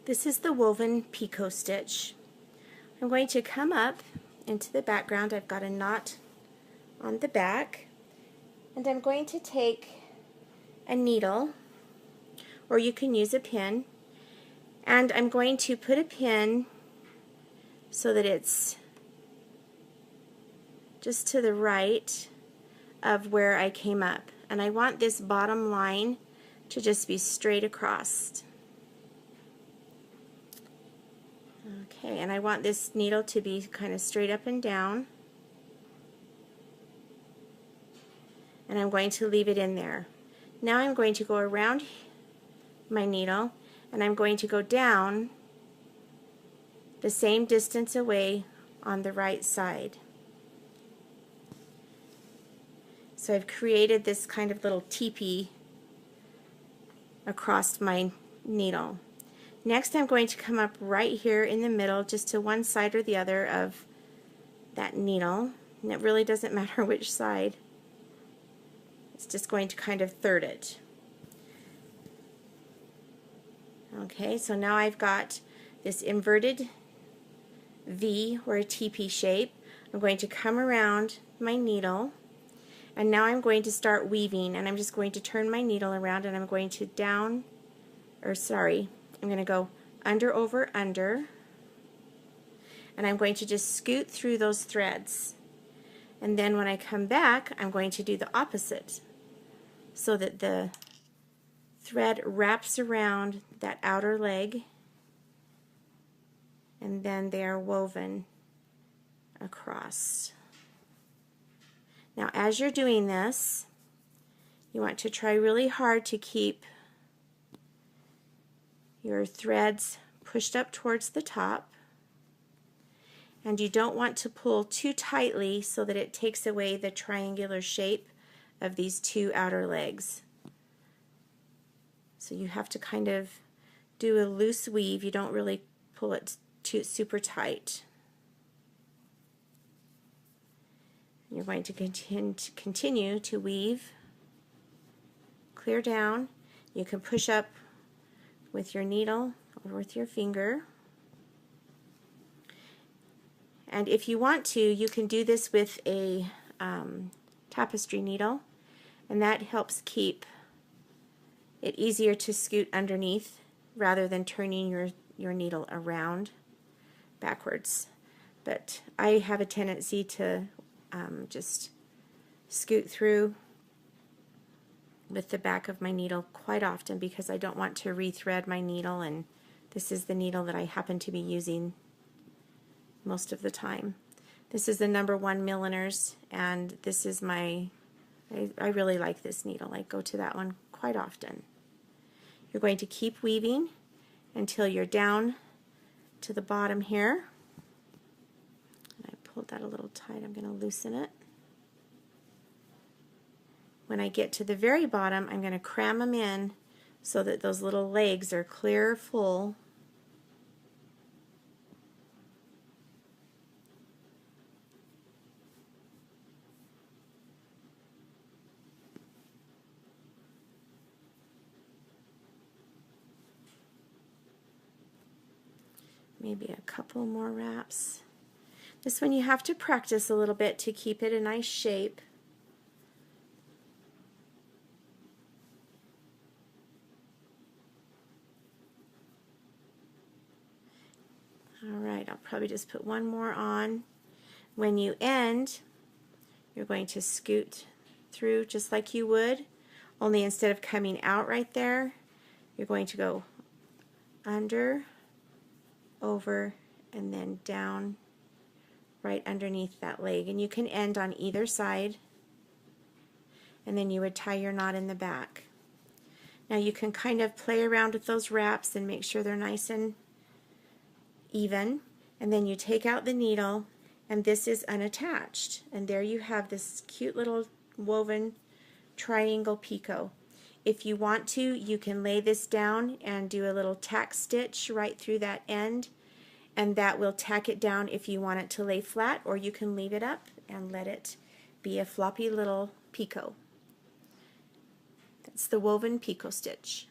This is the woven picot stitch. I'm going to come up into the background. I've got a knot on the back, and I'm going to take a needle, or you can use a pin, and I'm going to put a pin so that it's just to the right of where I came up, and I want this bottom line to just be straight across. Okay, and I want this needle to be kind of straight up and down, and I'm going to leave it in there. Now I'm going to go around my needle, and I'm going to go down the same distance away on the right side. So I've created this kind of little teepee across my needle. Next, I'm going to come up right here in the middle, just to one side or the other of that needle, and it really doesn't matter which side. It's just going to kind of third it. Okay, so now I've got this inverted V or a teepee shape. I'm going to come around my needle, and now I'm going to start weaving, and I'm just going to turn my needle around, and I'm going to I'm going to go under, over, under, and I'm going to just scoot through those threads. And then when I come back, I'm going to do the opposite, so that the thread wraps around that outer leg, and then they are woven across. Now, as you're doing this, you want to try really hard to keep your threads pushed up towards the top, and you don't want to pull too tightly so that it takes away the triangular shape of these two outer legs. So you have to kind of do a loose weave. You don't really pull it too super tight. You're going to continue to weave clear down. You can push up with your needle or with your finger. And if you want to, you can do this with a tapestry needle, and that helps keep it easier to scoot underneath rather than turning your needle around backwards. But I have a tendency to just scoot through with the back of my needle quite often because I don't want to rethread my needle, and this is the needle that I happen to be using most of the time. This is the number 1 milliners, and this is I really like this needle. I go to that one quite often. You're going to keep weaving until you're down to the bottom here. I pulled that a little tight. I'm going to loosen it. When I get to the very bottom, I'm going to cram them in so that those little legs are clear, full. Maybe a couple more wraps. This one you have to practice a little bit to keep it a nice shape. Alright, I'll probably just put one more on. When you end, you're going to scoot through just like you would, only instead of coming out right there, you're going to go under, over, and then down right underneath that leg. And you can end on either side, and then you would tie your knot in the back. Now you can kind of play around with those wraps and make sure they're nice and even, and then you take out the needle, and this is unattached, and there you have this cute little woven triangle picot. If you want to, you can lay this down and do a little tack stitch right through that end, and that will tack it down if you want it to lay flat, or you can leave it up and let it be a floppy little picot. That's the woven picot stitch.